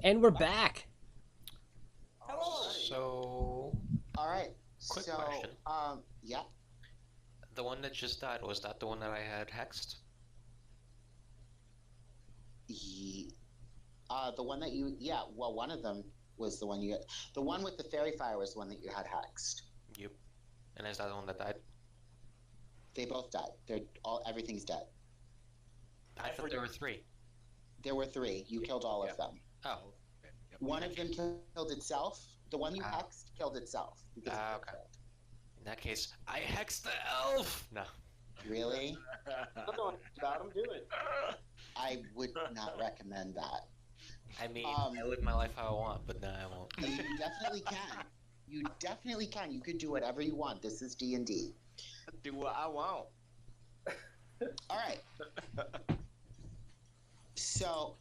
And we're back. Hello. So, All right. quick So, question. yeah. The one that just died, was that the one that I had hexed? The one that well, one of them was the one the one with the fairy fire was the one that you had hexed. Yep. And is that the one that died? They both died. Everything's dead. I thought there were 3. There were 3. You killed all of them. Oh. Yep. One of them killed itself. The one you hexed killed itself. Okay. In that case, I hexed the elf! No. Really? About him, do it. I would not recommend that. I mean, I live my life how I want, but no, I won't. You definitely can. You definitely can. You can do whatever you want. This is D&D. Do what I want. All right. So,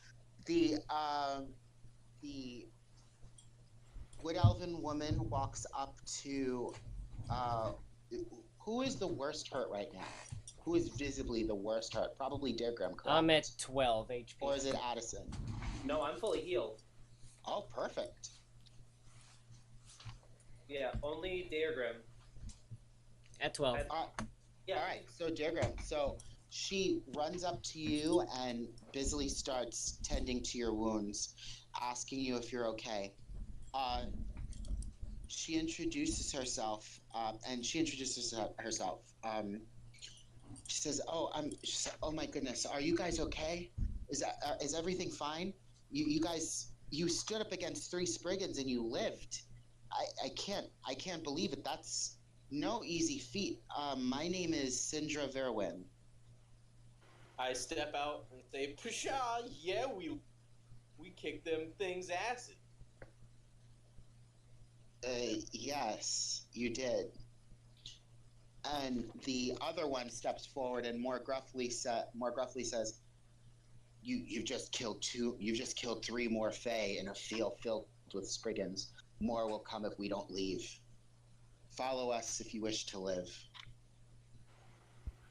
the wood elven woman walks up to who is the worst hurt right now? Who is visibly the worst hurt? Probably Daergram, correct? I'm at 12 HP. Or is it Addison? No, I'm fully healed. Oh, perfect. Yeah, only Daergram. At 12. Yeah. All right, so Daergram, so she runs up to you and busily starts tending to your wounds, asking you if you're okay. She introduces herself, she says, "Oh my goodness, are you guys okay? Is everything fine? You guys, you stood up against 3 Spriggans and you lived. I can't believe it. That's no easy feat. My name is Sindra Verwin." I step out and say, "Pshaw, yeah, we kicked them things acid." Yes, you did. And the other one steps forward and more gruffly says, You've just killed 3 more Fae in a field filled with Spriggans. More will come if we don't leave. Follow us if you wish to live."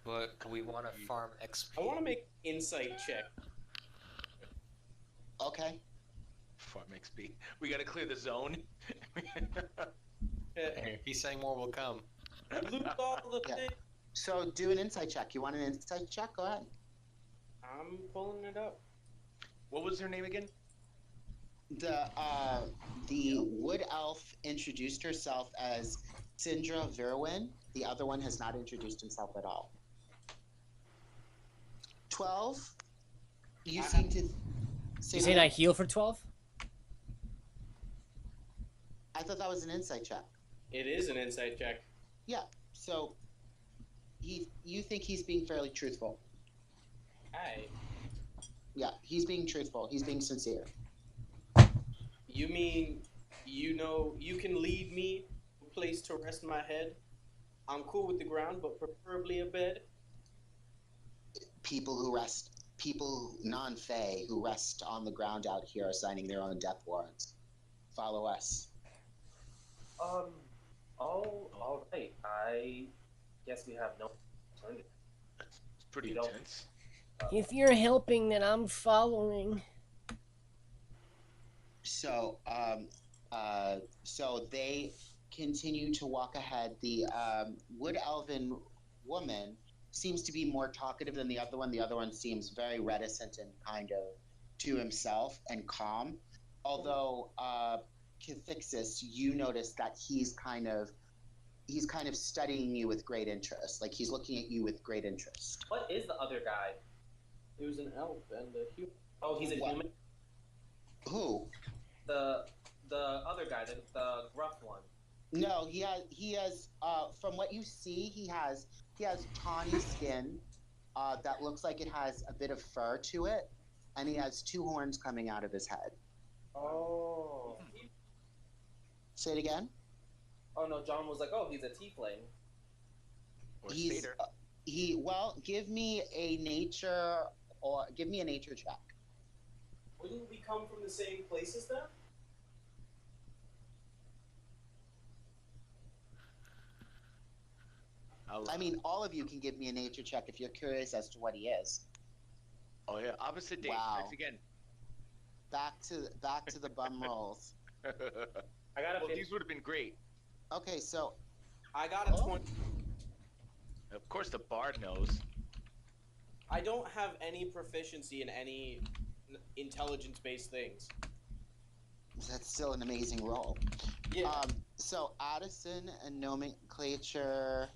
But we want to farm XP. I want to make insight check. Okay. Farm XP. We gotta clear the zone. He's saying more will come. Loot all the Yeah. things. So do an insight check. You want an insight check? Go ahead. I'm pulling it up. What was her name again? The wood elf introduced herself as Sindra Verwin. The other one has not introduced himself at all. 12. You seem to say You saying I heal for 12? I thought that was an insight check. It is an insight check. Yeah. So you think he's being fairly truthful. Hi. Yeah, he's being truthful. He's being sincere. You mean you can lead me to a place to rest my head? I'm cool with the ground, but preferably a bed. People non-Fae who rest on the ground out here are signing their own death warrants. Follow us. All right. I guess we have no alternative. It's pretty You don't- intense. If you're helping, then I'm following. So, so they continue to walk ahead. The wood elven woman seems to be more talkative than the other one. The other one seems very reticent and kind of to himself and calm. Although, Cathixis, you notice that he's kind of studying you with great interest. Like he's looking at you with great interest. What is the other guy? He was an elf and a human. Oh, he's a What? human. Who? The other guy, the gruff one. No, he has. From what you see, he has tawny skin that looks like it has a bit of fur to it, and he has 2 horns coming out of his head. Oh. Say it again. Oh no, John was like, "Oh, he's a tiefling." Or He's Satyr. give me a nature check. Wouldn't we come from the same place as them? I mean, all of you can give me a nature check if you're curious as to what he is. Oh yeah, opposite dates. Wow. Thanks again. back to the bum rolls. I got a Well, 50. these would have been great. Okay, so I got a 20. Of course, the bard knows. I don't have any proficiency in any intelligence-based things. that's still an amazing roll. Yeah. So Addison and Nomenclature.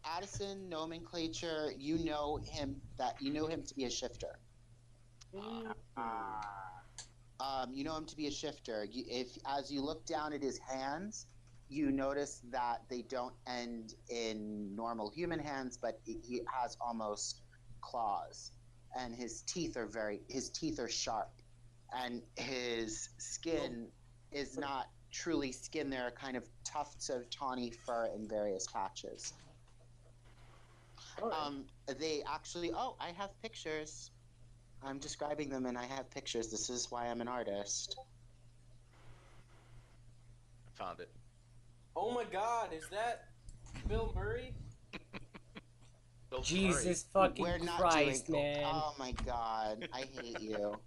Addison, Nomenclature, you know him to be a shifter. You know him to be a shifter. As you look down at his hands, you notice that they don't end in normal human hands, but he has almost claws, and his teeth are sharp, and his skin is not truly skin. There are kind of tufts of tawny fur in various patches. They actually. Oh, I have pictures. I'm describing them, and I have pictures. This is why I'm an artist. I found it. Oh my God, is that Bill Murray? Bill Jesus Murray. fucking Christ, man. Oh my God, I hate you.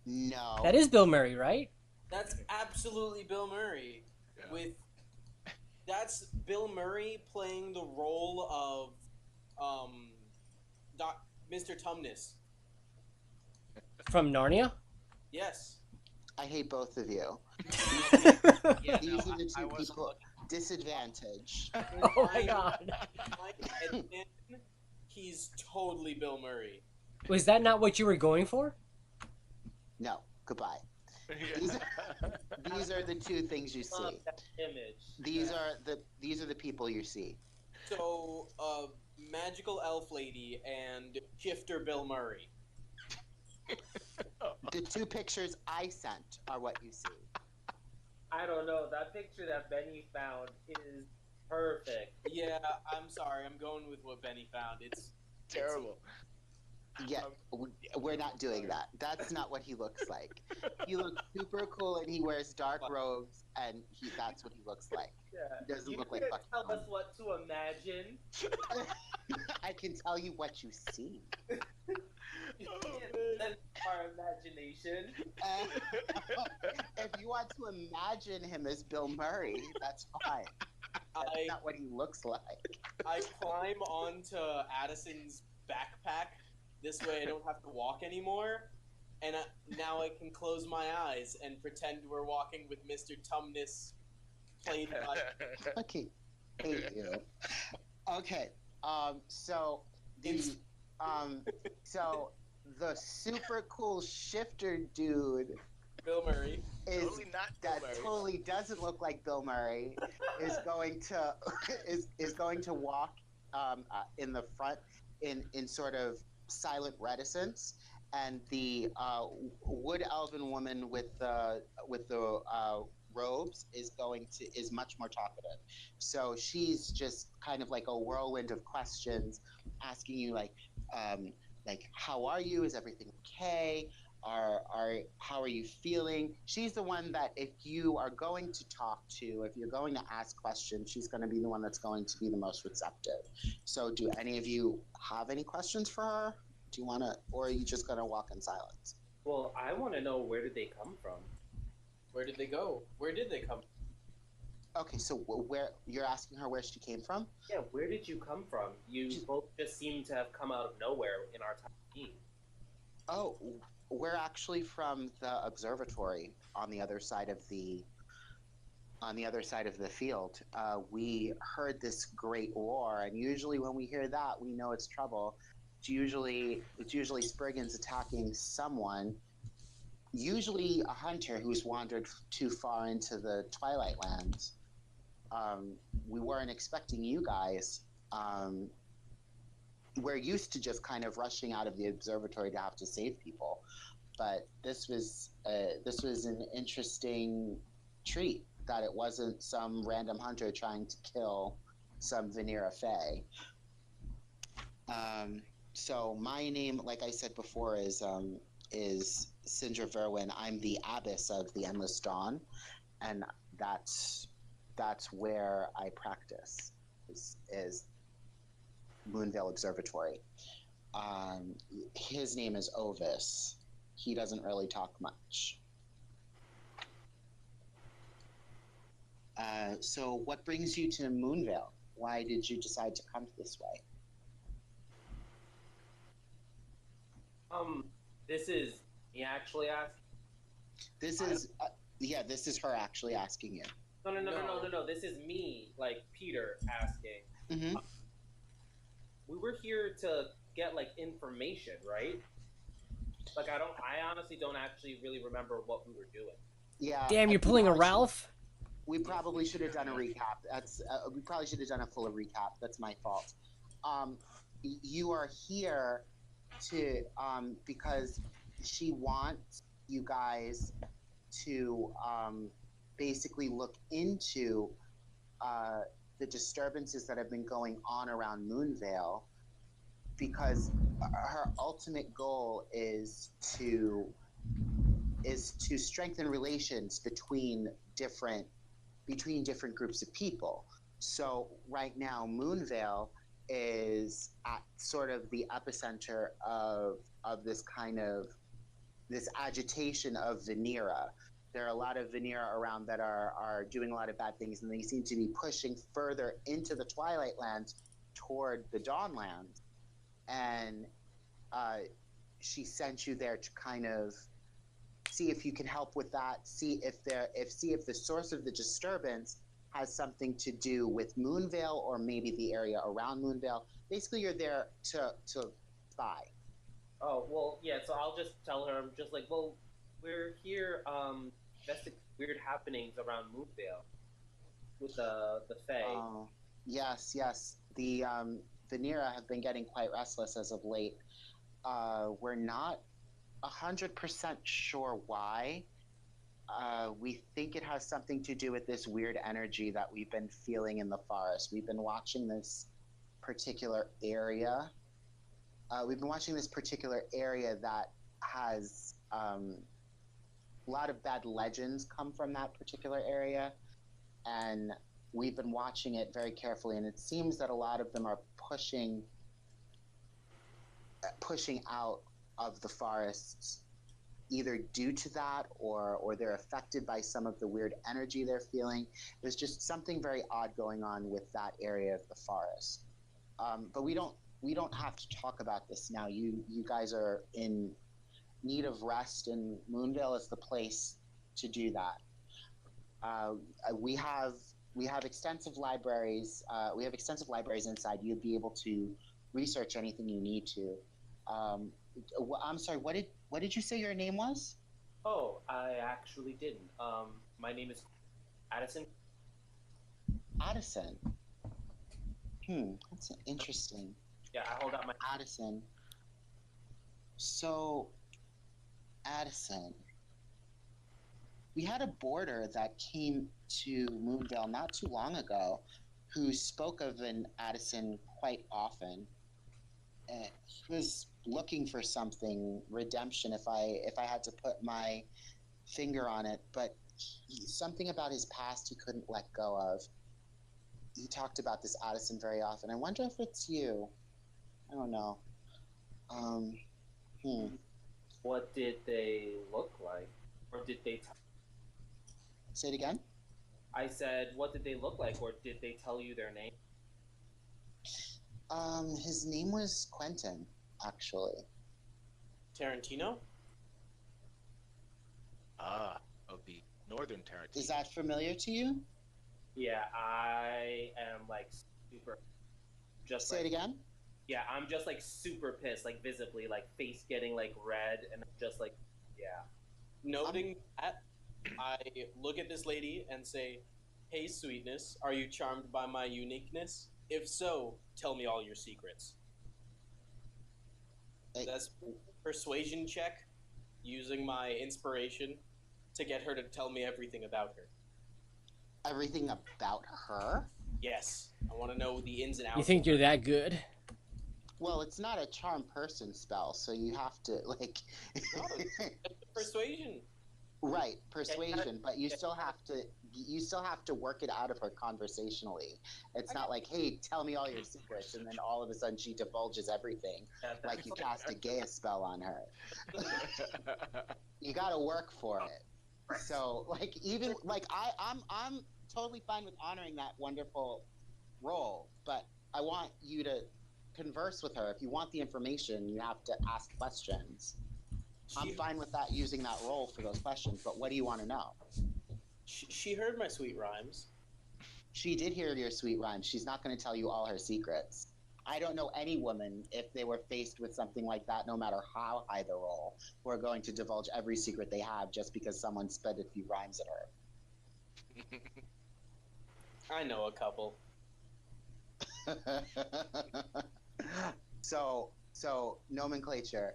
No. That is Bill Murray, right? That's absolutely Bill Murray. Yeah. That's Bill Murray playing the role of Mr. Tumnus. From Narnia? Yes. I hate both of you. Yeah, These no, are the I two wasn't people. looking. Disadvantage. Oh my god. He's totally Bill Murray. Was that not what you were going for? No. Goodbye. Yeah. These are the two things you Love see. that image. These are the people you see. So, magical elf lady and shifter Bill Murray. The two pictures I sent are what you see. I don't know. That picture that Benny found is perfect. Yeah, I'm sorry. I'm going with what Benny found. It's Terrible. Yeah, we're not doing that. That's not what he looks like. He looks super cool, and he wears dark robes, and that's what he looks like. Yeah. He doesn't You look like can't fucking tell Gnome. us what to imagine. I can tell you what you see. That's our imagination. If you want to imagine him as Bill Murray, that's fine. That's not what he looks like. I climb onto Addison's backpack. This way I don't have to walk anymore. And now I can close my eyes and pretend we're walking with Mr. Tumnus, played by... Okay. Hate you. Okay. So the super cool shifter dude Bill Murray. Totally not Bill that Murray. totally doesn't look like Bill Murray is going to is going to walk in the front in sort of silent reticence, and the wood elven woman with the robes is much more talkative. So she's just kind of like a whirlwind of questions, asking you like how are you? Is everything okay? How are you feeling? She's the one that if you are going to talk to, if you're going to ask questions, she's going to be the one that's going to be the most receptive. So do any of you have any questions for her? Do you want to, or are you just going to walk in silence? Well, I want to know, where did they come from? Where did they go? Where did they come from? Okay, so where you're asking her where she came from? Yeah, where did you come from? You both just seem to have come out of nowhere in our time. Oh, we're actually from the observatory on the other side of the field. We heard this great war, and usually when we hear that, we know it's trouble. It's usually Spriggans attacking someone, usually a hunter who's wandered too far into the Twilight Lands. We weren't expecting you guys. We're used to just kind of rushing out of the observatory to have to save people, but this was an interesting treat, that it wasn't some random hunter trying to kill some Vanera Fae. So my name, like I said before, is Sindra Verwin. I'm the abbess of the Endless Dawn, and that's where I practice, is Moonvale Observatory. His name is Ovis. he doesn't really talk much. So what brings you to Moonvale? Why did you decide to come this way? This is me actually asking. This is, this is her actually asking you. No. This is me, like Peter, asking. Mm-hmm. We were here to get like information, right? Like I honestly don't actually really remember what we were doing. Yeah. Damn, you're pulling a Ralph? We probably should have done a recap. We probably should have done a full recap. That's my fault. You are here to because she wants you guys to basically look into the disturbances that have been going on around Moonvale, because her ultimate goal is to strengthen relations between different groups of people. So right now, Moonvale is at sort of the epicenter of this agitation of Venera. There are a lot of Venera around that are doing a lot of bad things, and they seem to be pushing further into the Twilight Lands toward the Dawnlands. And she sent you there to kind of see if you can help with that. See if the source of the disturbance has something to do with Moonvale, or maybe the area around Moonvale. Basically, you're there to spy. Oh, well, yeah, so I'll just tell her, I'm just like, well, we're here, investigating weird happenings around Moonvale with the Fae. Oh, yes. The Venera have been getting quite restless as of late. We're not 100% sure why. We think it has something to do with this weird energy that we've been feeling in the forest. We've been watching this particular area. That has a lot of bad legends come from that particular area, and we've been watching it very carefully, and it seems that a lot of them are pushing out of the forests, either due to that or they're affected by some of the weird energy they're feeling. There's just something very odd going on with that area of the forest. But we don't have to talk about this now. You guys are in need of rest, and Moonvale is the place to do that. We have extensive libraries. We have extensive libraries inside. You'd be able to research anything you need to. I'm sorry. What did you say your name was? Oh, I actually didn't. My name is Addison. Addison. That's interesting. Yeah, I hold out my. Addison. So, Addison. We had a boarder that came to Moonvale not too long ago who spoke of an Addison quite often. He was looking for something, redemption, if I had to put my finger on it, but something about his past he couldn't let go of. He talked about this Addison very often. I wonder if it's you. I don't know. What did they look like? Or did they Say it again? I said, what did they look like, or did they tell you their name? His name was Quentin, actually. Tarantino? Of the Northern Tarantino. Is that familiar to you? Yeah, I am like super. Just Say like, it again? Yeah, I'm just like super pissed, like visibly, like face getting like red, and I'm just like, yeah. Noting that, I look at this lady and say, "Hey, sweetness, are you charmed by my uniqueness? If so, tell me all your secrets." Hey. That's persuasion check, using my inspiration to get her to tell me everything about her. Everything about her? Yes, I want to know the ins and outs. You think you're that good? Well, it's not a charm person spell, so you have to, like... No, it's persuasion. Right, persuasion, but you still have to work it out of her conversationally. It's not like, hey, tell me all your secrets, and then all of a sudden she divulges everything, like you cast a Gaia spell on her. You got to work for it. So, like, even like I'm totally fine with honoring that wonderful role, but I want you to converse with her. If you want the information, you have to ask questions. I'm fine with that, using that role for those questions, but what do you want to know? She heard my sweet rhymes. She did hear your sweet rhymes. She's not going to tell you all her secrets. I don't know any woman, if they were faced with something like that, no matter how high the role, who are going to divulge every secret they have just because someone sped a few rhymes at her. I know a couple. So nomenclature.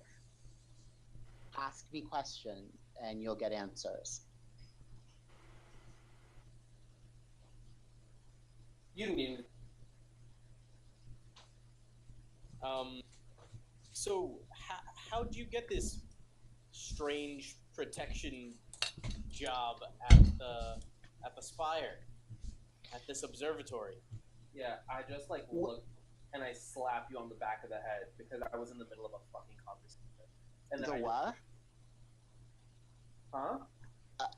Ask me questions, and you'll get answers. You didn't even. So how'd you get this strange protection job at the Spire, at this observatory? Yeah, I just like look and I slap you on the back of the head because I was in the middle of a fucking conversation. And then What? Huh?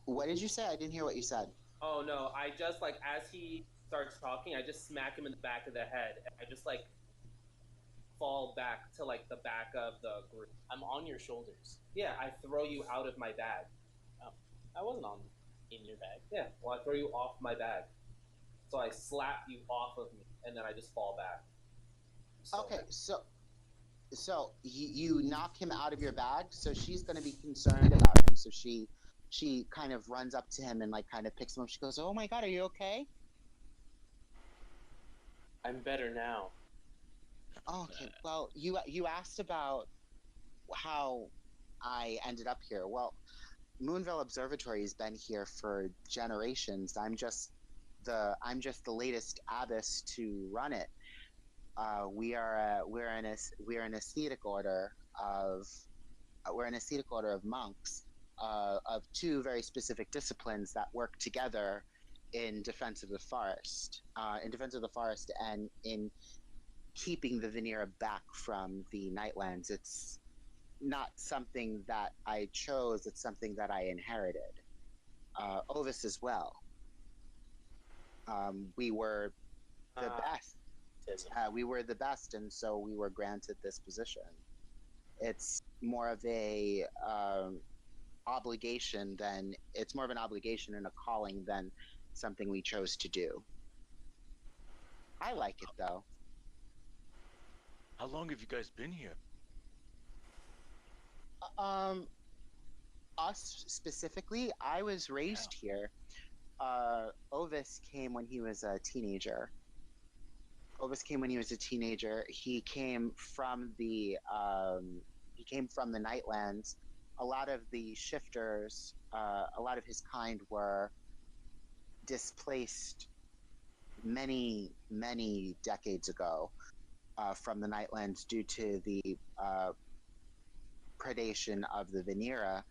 What did you say? I didn't hear what you said. Oh no, I just like as he starts talking, I just smack him in the back of the head, and I just like fall back to like the back of the group. I'm on your shoulders. Yeah, I throw you out of my bag. Oh, I wasn't in your bag. Yeah, well I throw you off my bag. So I slap you off of me, and then I just fall back. Okay, so you knock him out of your bag, so she's going to be concerned about him. So she kind of runs up to him and like kind of picks him up. She goes, "Oh my God, are you okay?" I'm better now. Okay, well, you asked about how I ended up here. Well, Moonville Observatory has been here for generations. I'm just the latest abbess to run it. We're an ascetic order of monks of two very specific disciplines that work together in defense of the forest, and in keeping the Vanira back from the Nightlands. It's not something that I chose; it's something that I inherited. Ovis as well. We were the best. We were the best, and so we were granted this position. It's more of a obligation than it's more of an obligation and a calling than something we chose to do. I like it though. How long have you guys been here? Us specifically, I was raised here. Ovis came when he was a teenager. He came from the Nightlands. A lot of the shifters, a lot of his kind were displaced many decades ago from the Nightlands due to the predation of the Vanira,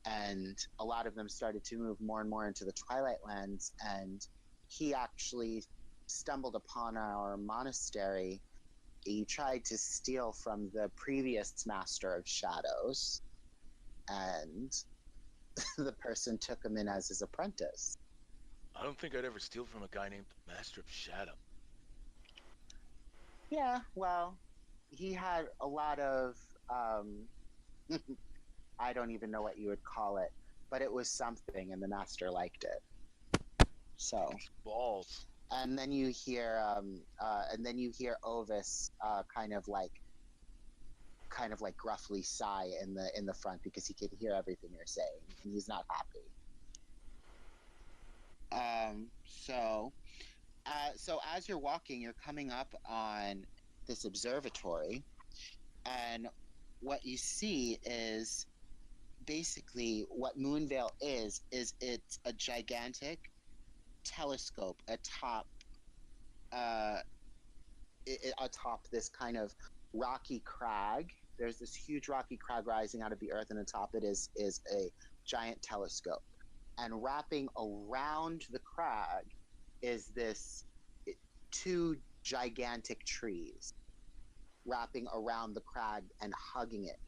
and a lot of them started to move more and more into the Twilight Lands, and he actually stumbled upon our monastery. He tried to steal from the previous Master of Shadows, and the person took him in as his apprentice. I don't think I'd ever steal from a guy named Master of Shadow. Yeah, well, he had a lot of, I don't even know what you would call it, but it was something, and the Master liked it. So. Balls. And then you hear Ovis kind of like gruffly sigh in the front because he can hear everything you're saying and he's not happy. So as you're walking, you're coming up on this observatory, and what you see is basically what Moonvale is it's a gigantic telescope atop this kind of rocky crag. There's this huge rocky crag rising out of the earth, and atop it is a giant telescope. And wrapping around the crag is this two gigantic trees wrapping around the crag and hugging it.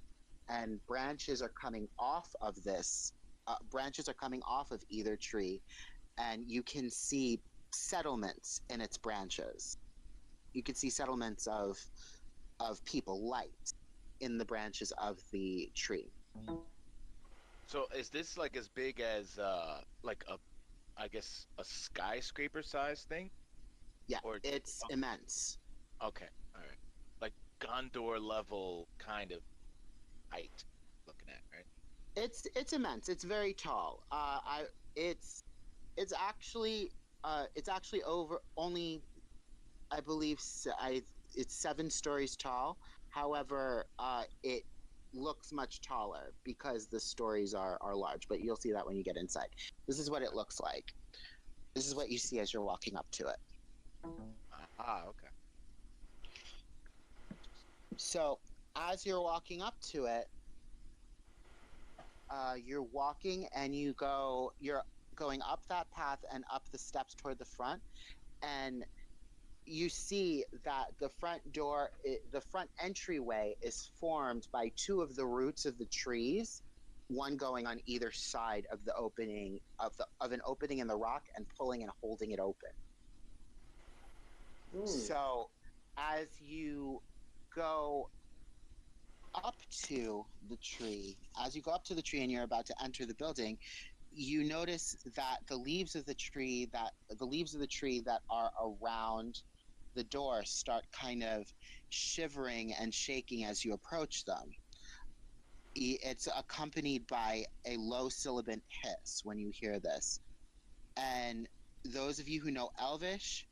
And branches are coming off of this. Branches are coming off of either tree, and you can see settlements in its branches. You can see settlements of people, light in the branches of the tree. So is this like as big as like a, I guess, a skyscraper size thing? Yeah, Or it's immense. okay, all right, like Gondor level kind of height. Looking at right. It's immense. It's very tall. It's it's actually it's actually over only, I believe, it's 7 stories tall. However, it looks much taller because the stories are large. But you'll see that when you get inside. This is what it looks like. This is what you see as you're walking up to it. Okay. So as you're walking up to it, you're walking and you're going up that path and up the steps toward the front, and you see that the front entryway is formed by 2 of the roots of the trees, one going on either side of the opening of an opening in the rock and pulling and holding it open. So as you go up to the tree, and you're about to enter the building, you notice that the leaves of the tree that are around the door start kind of shivering and shaking as you approach them. It's accompanied by a low sibilant hiss when you hear this. And those of you who know Elvish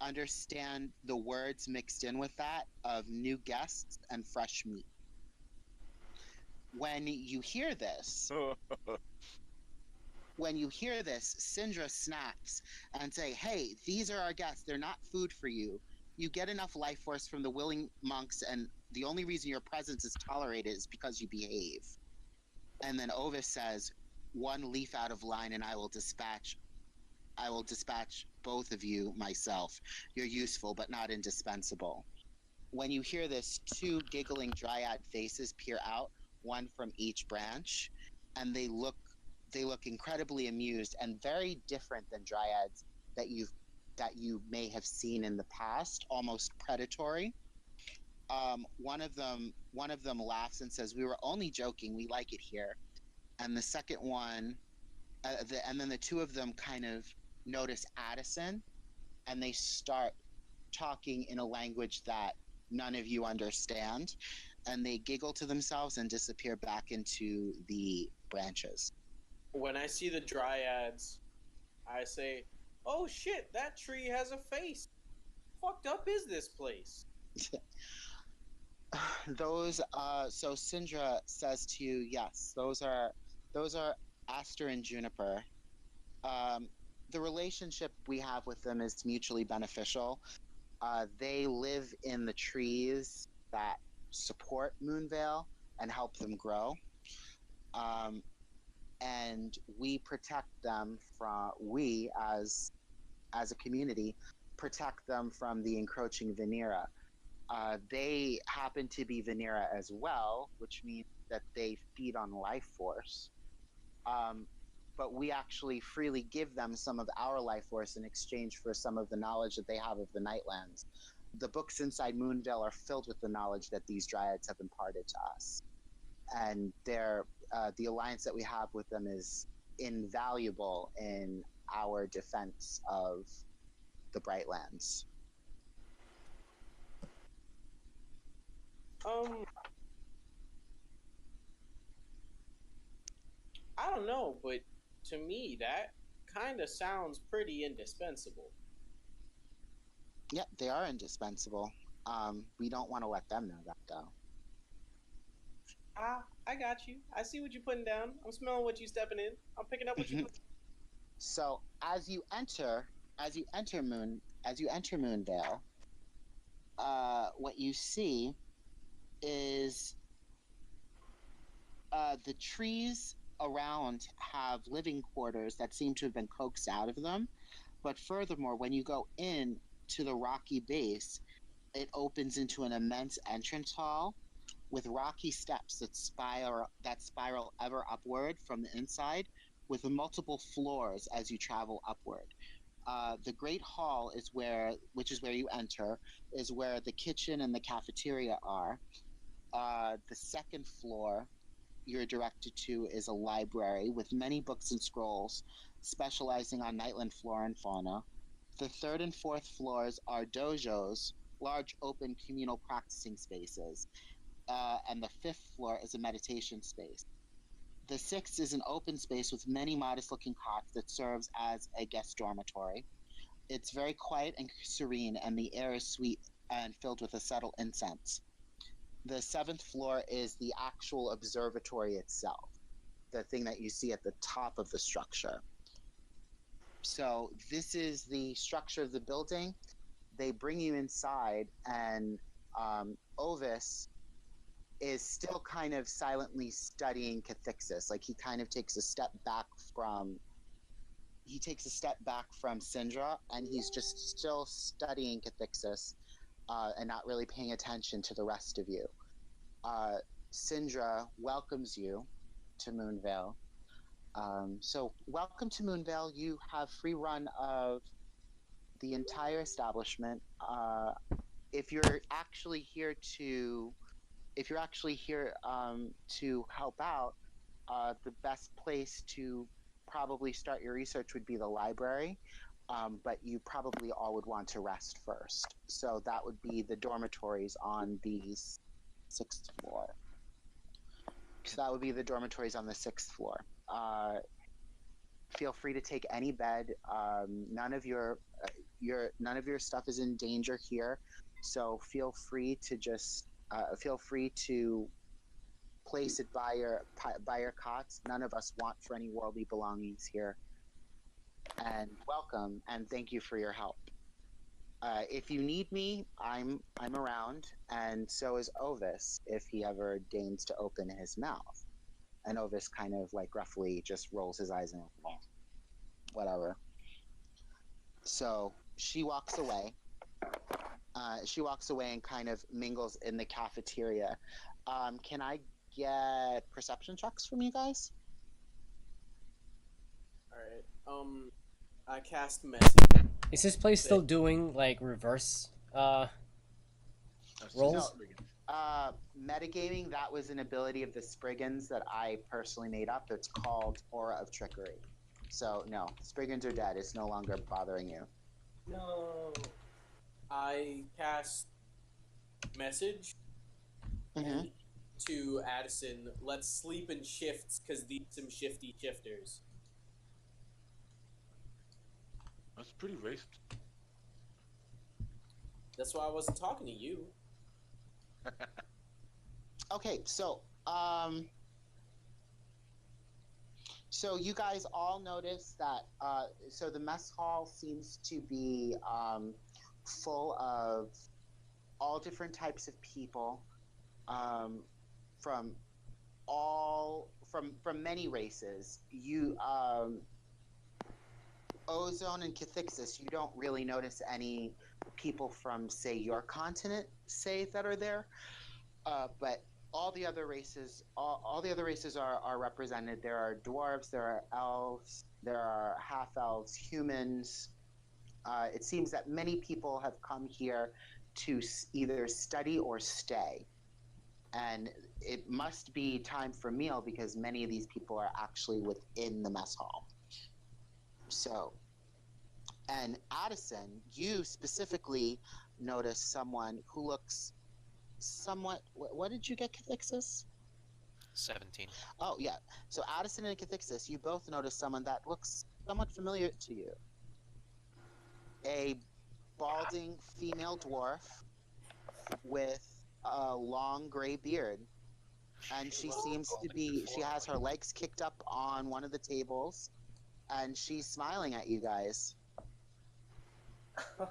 understand the words mixed in with that of new guests and fresh meat. When you hear this, Syndra snaps and say, "Hey, these are our guests. They're not food for you. You get enough life force from the willing monks, and the only reason your presence is tolerated is because you behave." And then Ovis says, "One leaf out of line, and I will dispatch both of you myself. You're useful, but not indispensable." When you hear this, 2 giggling dryad faces peer out, one from each branch, and they look incredibly amused and very different than dryads that you may have seen in the past, almost predatory. One of them laughs and says, "We were only joking. We like it here." And the second one, and then the 2 of them kind of notice Addison, and they start talking in a language that none of you understand, and they giggle to themselves and disappear back into the branches. When I see the dryads, I say, "Oh shit, that tree has a face. Fucked up is this place?" So Syndra says to you, "Yes, those are Aster and Juniper. The relationship we have with them is mutually beneficial. They live in the trees that support Moonvale and help them grow. And we protect them as a community, protect them from the encroaching Venera. They happen to be Venera as well, which means that they feed on life force. But we actually freely give them some of our life force in exchange for some of the knowledge that they have of the Nightlands. The books inside Moonvale are filled with the knowledge that these dryads have imparted to us. And the alliance that we have with them is invaluable in our defense of the Brightlands." I don't know, but to me that kind of sounds pretty indispensable. Yeah, they are indispensable. We don't want to let them know that, though. I got you. I see what you're putting down. I'm smelling what you're stepping in. I'm picking up what you. So as you enter Moonvale, what you see is the trees around have living quarters that seem to have been coaxed out of them. But furthermore, when you go in to the rocky base, it opens into an immense entrance hall with rocky steps that spiral ever upward from the inside, with multiple floors as you travel upward. The Great Hall which is where you enter, is where the kitchen and the cafeteria are. The second floor you're directed to is a library with many books and scrolls, specializing on Nightland flora and fauna. The third and fourth floors are dojos, large open communal practicing spaces, and the fifth floor is a meditation space. The sixth is an open space with many modest looking cots that serves as a guest dormitory. It's very quiet and serene, and the air is sweet and filled with a subtle incense. The seventh floor is the actual observatory itself, the thing that you see at the top of the structure. So, this is the structure of the building. They bring you inside, and Ovis is still kind of silently studying cathexis. Like, he kind of takes a step back from Syndra, and he's just still studying cathexis, and not really paying attention to the rest of you. Syndra welcomes you to Moonvale. So welcome to Moonvale. You have free run of the entire establishment. If you're actually here to help out, the best place to probably start your research would be the library. But you probably all would want to rest first. So that would be the dormitories on the sixth floor. So that would be the dormitories on the sixth floor. Feel free to take any bed. None of your stuff is in danger here. So feel free to place it by your cots. None of us want for any worldly belongings here. And welcome, and thank you for your help. If you need me, I'm around, and so is Ovis if he ever deigns to open his mouth. And Ovis kind of like roughly just rolls his eyes and whatever. So she walks away. And kind of mingles in the cafeteria. Can I get perception checks from you guys? Alright. I cast message. Is this place still doing like reverse rolls? No, metagaming, that was an ability of the Spriggans that I personally made up. It's called Aura of Trickery. So no, Spriggans are dead. It's no longer bothering you. No. I cast message to Addison. Let's sleep in shifts because these some shifty shifters. That's pretty racist. That's why I wasn't talking to you. Okay, so so you guys all notice that so the mess hall seems to be full of all different types of people, from many races. You Ozone and Cathexis, you don't really notice any people from, say, your continent, that are there. But all the other races, are represented. There are dwarves, there are elves, there are half-elves, humans. It seems that many people have come here to either study or stay. And it must be time for meal because many of these people are actually within the mess hall. So, and Addison, you specifically notice someone who looks somewhat. What did you get, Cathexis? 17. Oh, yeah. So Addison and Cathexis, you both notice someone that looks somewhat familiar to you. A balding female dwarf with a long gray beard. And she has her legs kicked up on one of the tables, and she's smiling at you guys.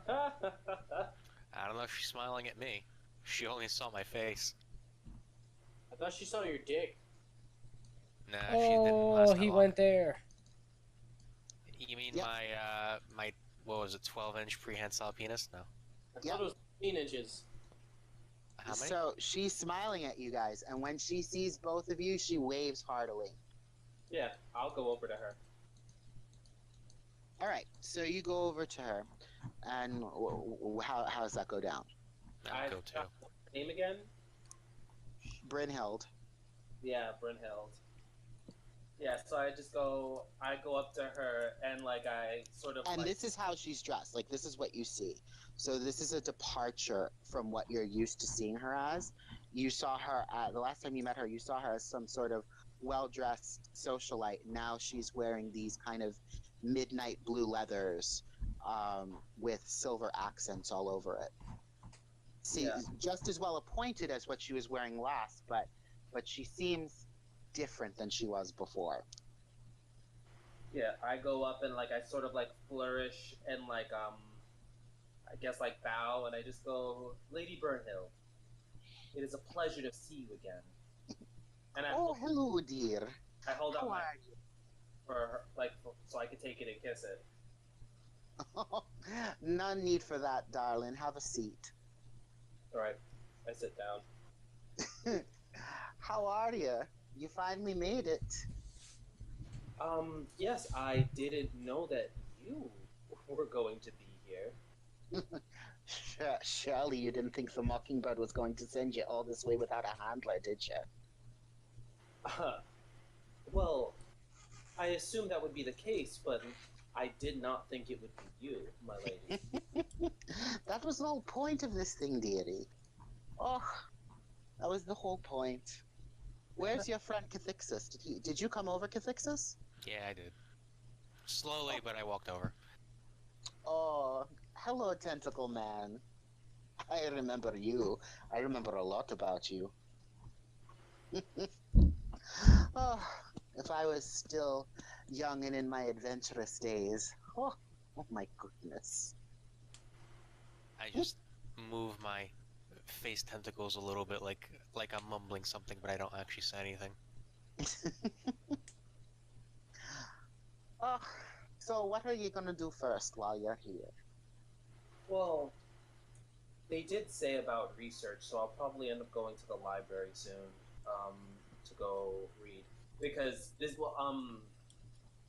I don't know if she's smiling at me. She only saw my face. I thought she saw your dick. Nah, she didn't last that he long. went there. You mean Yep. my what was it, 12-inch prehensile penis? No. I Yep. thought it was 15 inches. How many? So she's smiling at you guys, and when she sees both of you, she waves heartily. Yeah, I'll go over to her. All right, so you go over to her, and how does that go down? I'll go too. Name again? Brynhild. Yeah, Brynhild. Yeah, so I go up to her and like I sort of And like, this is how she's dressed. Like, this is what you see. So this is a departure from what you're used to seeing her as. You saw her, the last time you met her, you saw her as some sort of well-dressed socialite. Now she's wearing these kind of midnight blue leathers with silver accents all over it. See, Yeah. just as well appointed as what she was wearing last, but she seems different than she was before. yeah, I go up and like I sort of like flourish and like I guess like bow and I just go, Lady Brynhild, it is a pleasure to see you again. And Oh, hello, dear. I hold How out my are you? for her, like so I could take it and kiss it. None need for that, darling. Have a seat. All right, I sit down. How are you? You finally made it. Yes, I didn't know that you were going to be here. Surely you didn't think the Mockingbird was going to send you all this way without a handler, did you? Well, I assumed that would be the case, but I did not think it would be you, my lady. That was the whole point of this thing, dearie. Oh, that was the whole point. Where's your friend Cathixis? Did you come over, Cathixis? Yeah, I did. Slowly, but I walked over. Oh, hello, Tentacle Man. I remember you. I remember a lot about you. Oh, if I was still young and in my adventurous days. Oh my goodness. I just move my face tentacles a little bit, like I'm mumbling something, but I don't actually say anything. Oh, so what are you gonna do first while you're here? Well, they did say about research, so I'll probably end up going to the library soon to go read. Because this will,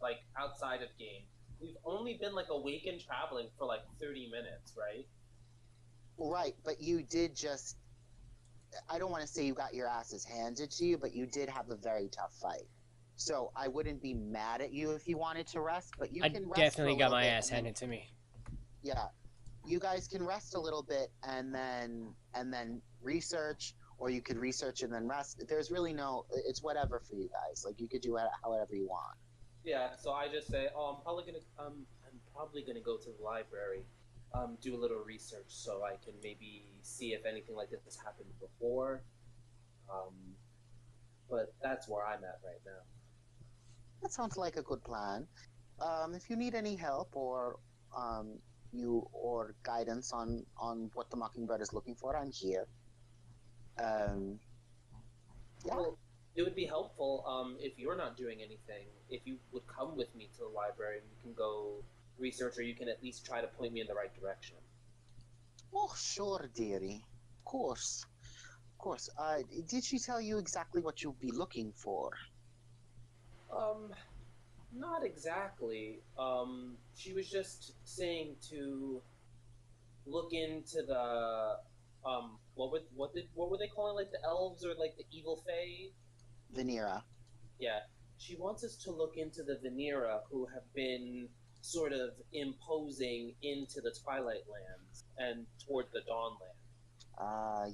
like, outside of game, we've only been, like, awake and traveling for, like, 30 minutes, right? Right, but you did just... I don't want to say you got your asses handed to you, but you did have a very tough fight. So I wouldn't be mad at you if you wanted to rest, but you I can rest definitely for a got little my bit ass and then- handed to me. Yeah, you guys can rest a little bit and then research, or you could research and then rest. There's really no, it's whatever for you guys. Like, you could do it however you want. Yeah, so I just say, oh, I'm probably gonna go to the library, do a little research so I can maybe see if anything like this has happened before. But that's where I'm at right now. That sounds like a good plan. If you need any help or guidance on what the Mockingbird is looking for, I'm here. Yeah. Well, it would be helpful if you're not doing anything, if you would come with me to the library and we can go research, or you can at least try to point me in the right direction. Oh, sure, dearie. Of course. Of course. Did she tell you exactly what you'll be looking for? Not exactly. She was just saying to look into the what were they calling, like, the elves or like the evil fae? Venera. Yeah. She wants us to look into the Venera who have been sort of imposing into the Twilight Lands and toward the Dawnland.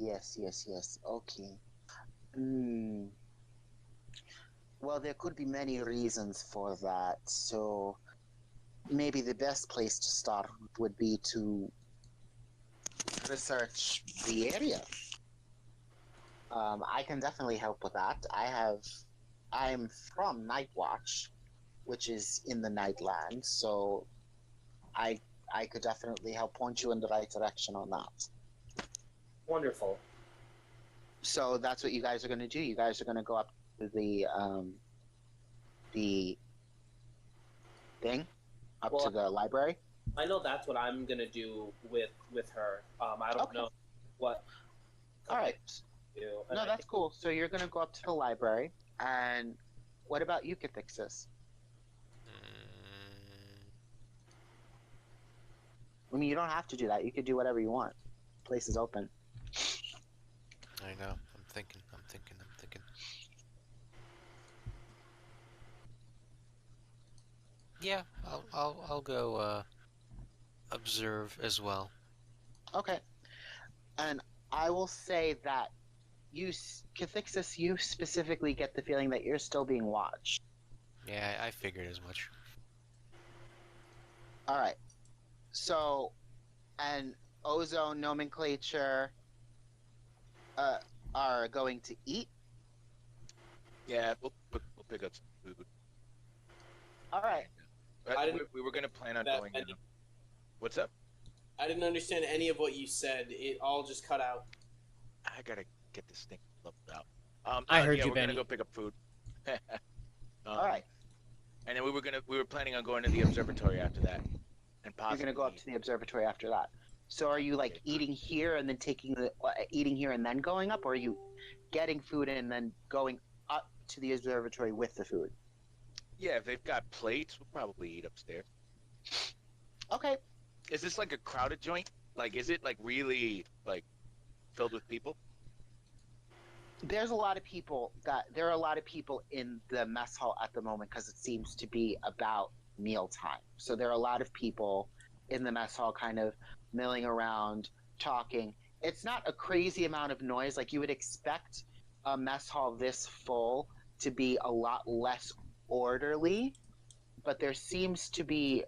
Yes. Okay. Well, there could be many reasons for that, so maybe the best place to start would be to research the area. I can definitely help with that. I'm from Nightwatch, which is in the Nightland, so I could definitely help point you in the right direction on that. Wonderful. So that's what you guys are going to do. You guys are going to go up to the the thing up Well, to the library? I know that's what I'm gonna do with her. I don't Okay. know what. All right. Do. And No, I that's think- cool. So you're gonna go up to the library, and what about you, Cathixis? I mean, you don't have to do that. You could do whatever you want. Place is open. I know. I'm thinking. Yeah, I'll go observe as well. Okay. And I will say that Cathixis, you specifically get the feeling that you're still being watched. Yeah, I figured as much. All right. So, and Ozone, Nomenclature are going to eat. Yeah, we'll pick up some food. All right. I didn't- We were gonna plan on that going. many- What's up? I didn't understand any of what you said. It all just cut out. I gotta get this thing leveled out. I heard yeah, you, we're gonna Benny. go pick up food. All right. And then we were planning on going to the observatory after that, and You're possibly going to go up to the observatory after that. So are you like eating here and then eating here and then going up, or are you getting food and then going up to the observatory with the food? Yeah, if they've got plates, we'll probably eat upstairs. Okay. Is this like a crowded joint? Like, is it like really like filled with people? There are a lot of people in the mess hall at the moment because it seems to be about mealtime. So there are a lot of people in the mess hall kind of milling around, talking. It's not a crazy amount of noise. Like you would expect a mess hall this full to be a lot less orderly, but there seems to be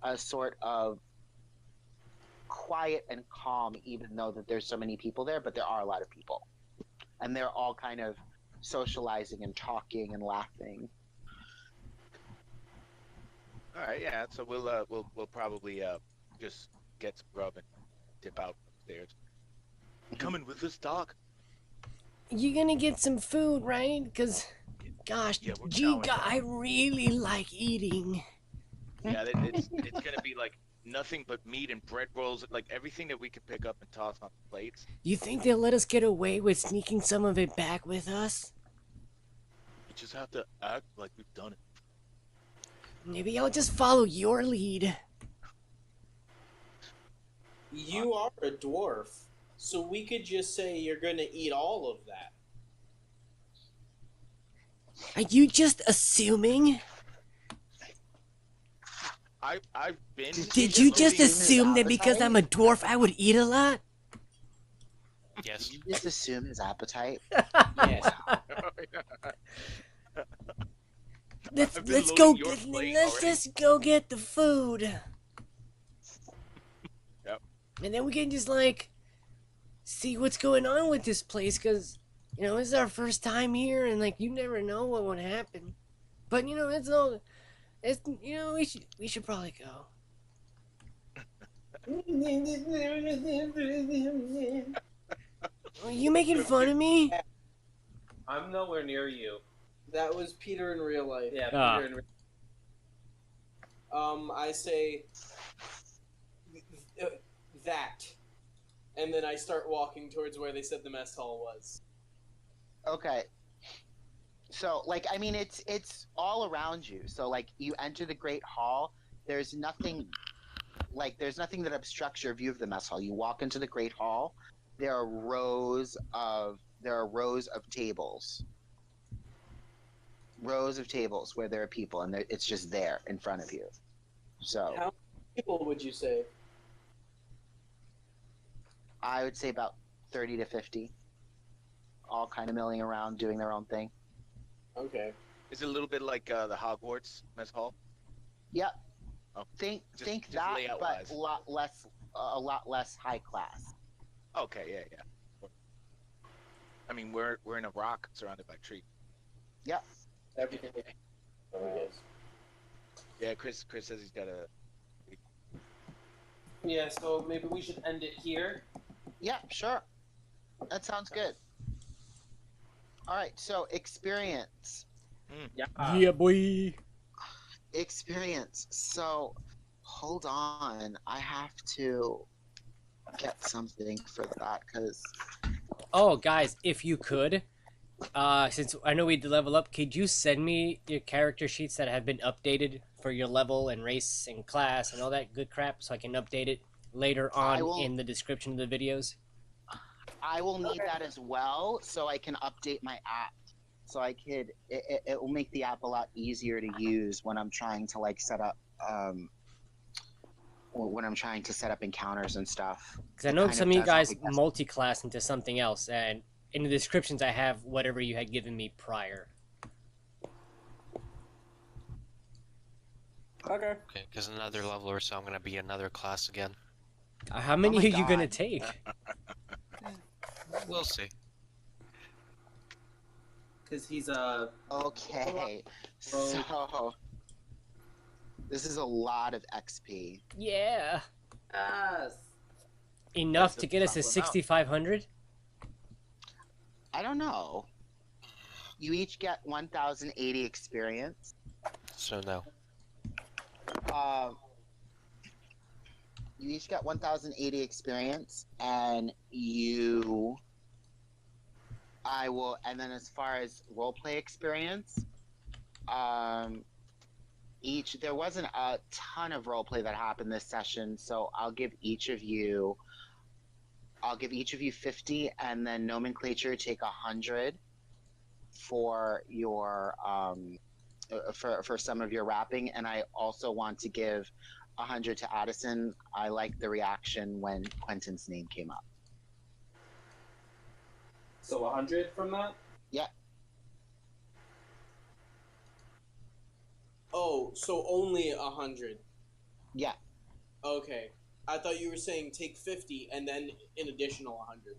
a sort of quiet and calm, even though that there's so many people there, but there are a lot of people. And they're all kind of socializing and talking and laughing. All right, yeah. So we'll probably just get some grub and dip out upstairs. Coming with us, Doc? You gonna get some food, right? Because, gosh, Yeah, we're gee, chowing I really like eating. Yeah, it's gonna be like nothing but meat and bread rolls, like everything that we can pick up and toss on the plates. You think they'll let us get away with sneaking some of it back with us? We just have to act like we've done it. Maybe I'll just follow your lead. You are a dwarf, so we could just say you're gonna eat all of that. Are you just assuming? I've been. Did you just assume that because I'm a dwarf I would eat a lot? Yes. Did you just assume his appetite? Yes. Let's I've been let's loading go. your plate Let's already. just go get the food. Yep. And then we can just like see what's going on with this place, cause you know this is our first time here, and like you never know what would happen. But you know we should probably go. Are you making fun of me? I'm nowhere near you. That was Peter in real life. Yeah, Ah. Peter and I say that, and then I start walking towards where they said the mess hall was. Okay. So, like, I mean, it's all around you. So, like, you enter the Great Hall. There's nothing that obstructs your view of the mess hall. You walk into the Great Hall. There are rows of tables. Rows of tables where there are people, and it's just there in front of you. So, How many people would you say? I would say about 30 to 50. All kind of milling around, doing their own thing. Okay. Is it a little bit like the Hogwarts mess hall? Yep. Oh, Think just that, layout-wise. but a lot less high class. Okay, yeah. I mean, we're in a rock surrounded by trees. Yep. Everything. Yeah, Chris says he's got a. yeah, so maybe we should end it here. Yeah, sure. That sounds good. All right, so experience. Yeah. boy. Experience. So, hold on. I have to get something for that because Oh, guys, if you could, since I know we did level up, could you send me your character sheets that have been updated for your level and race and class and all that good crap, so I can update it later on in the description of the videos? I will need that as well, so I can update my app. So it will make the app a lot easier to use when I'm trying to like set up when I'm trying to set up encounters and stuff. Because I know some of you guys multi-class into something else, and in the descriptions I have whatever you had given me prior. Okay. Okay, because another level or so, I'm gonna be another class again. How many my are you gonna God. take? We'll see. Because he's a. Okay, so this is a lot of XP. Yeah. Yes. Enough That's to a get us to proper amount. 6,500? I don't know. You each get 1,080 experience. So no. You each get 1,080 experience, and and then as far as roleplay experience, there wasn't a ton of roleplay that happened this session, so I'll give each of you 50, and then Nomenclature take 100 for your for some of your rapping, and I also want to give 100 to Addison. I like the reaction when Quentin's name came up. So 100 from that? Yeah. Oh, so only 100. Yeah. Okay. I thought you were saying take 50 and then an additional 100.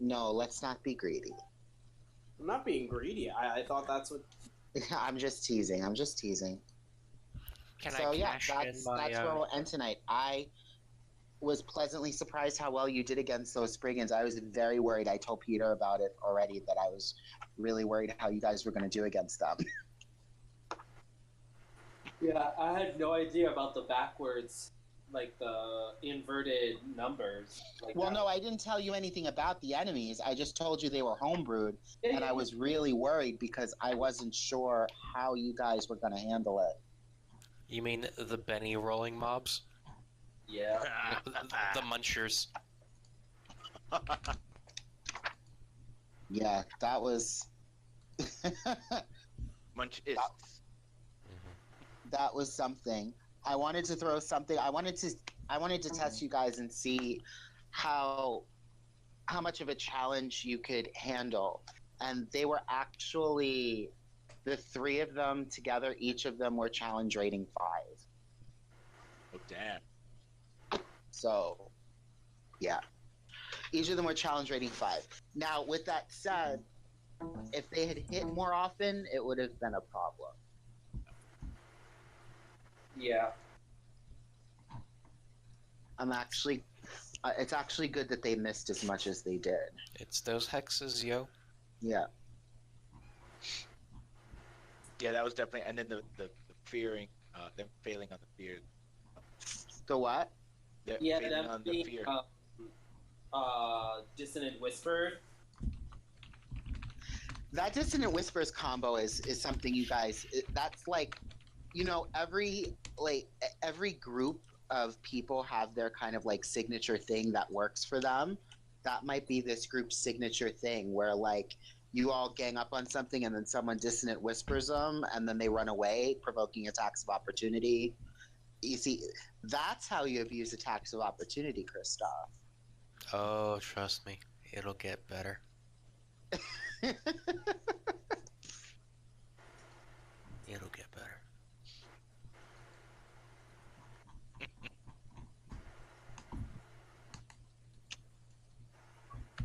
No, let's not be greedy. I'm not being greedy. I thought that's what. I'm just teasing. Can So I yeah, cash in that's my? where we'll end tonight. I was pleasantly surprised how well you did against those Spriggans. I was very worried. I told Peter about it already, that I was really worried how you guys were going to do against them. Yeah, I had no idea about the backwards, like the inverted numbers. Like Well, that. no, I didn't tell you anything about the enemies. I just told you they were homebrewed, and I was really worried because I wasn't sure how you guys were going to handle it. You mean the Benny rolling mobs? Yeah. The munchers. Yeah, that was... Munch is. That was something. I wanted to throw something. I wanted to test you guys and see how much of a challenge you could handle. And they were actually, the three of them together, each of them were challenge rating 5. Oh damn. So, yeah. Each of them were challenge rating 5. Now, with that said, if they had hit more often, it would have been a problem. Yeah. It's actually good that they missed as much as they did. It's those hexes, yo. Yeah. Yeah, that was definitely. And then the fearing, them failing on the fear. The what? They're Yeah, failing that on the being, fear. Dissonant Whisper. That Dissonant Whispers combo is something you guys. That's like, every group of people have their kind of like signature thing that works for them. That might be this group's signature thing where like you all gang up on something and then someone Dissonant Whispers them and then they run away, provoking attacks of opportunity. You see, that's how you abuse attacks of opportunity, Krzysztof. Oh, trust me, it'll get better. It'll get better.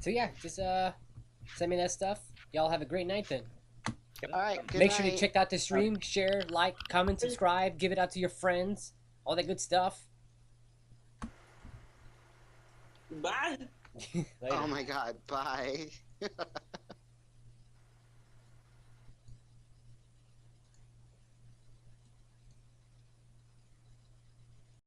So yeah, just send me that stuff. Y'all have a great night then. All right, good Make sure to night. check out the stream, share, like, comment, subscribe, give it out to your friends, all that good stuff. Bye. Later. Oh my god, bye.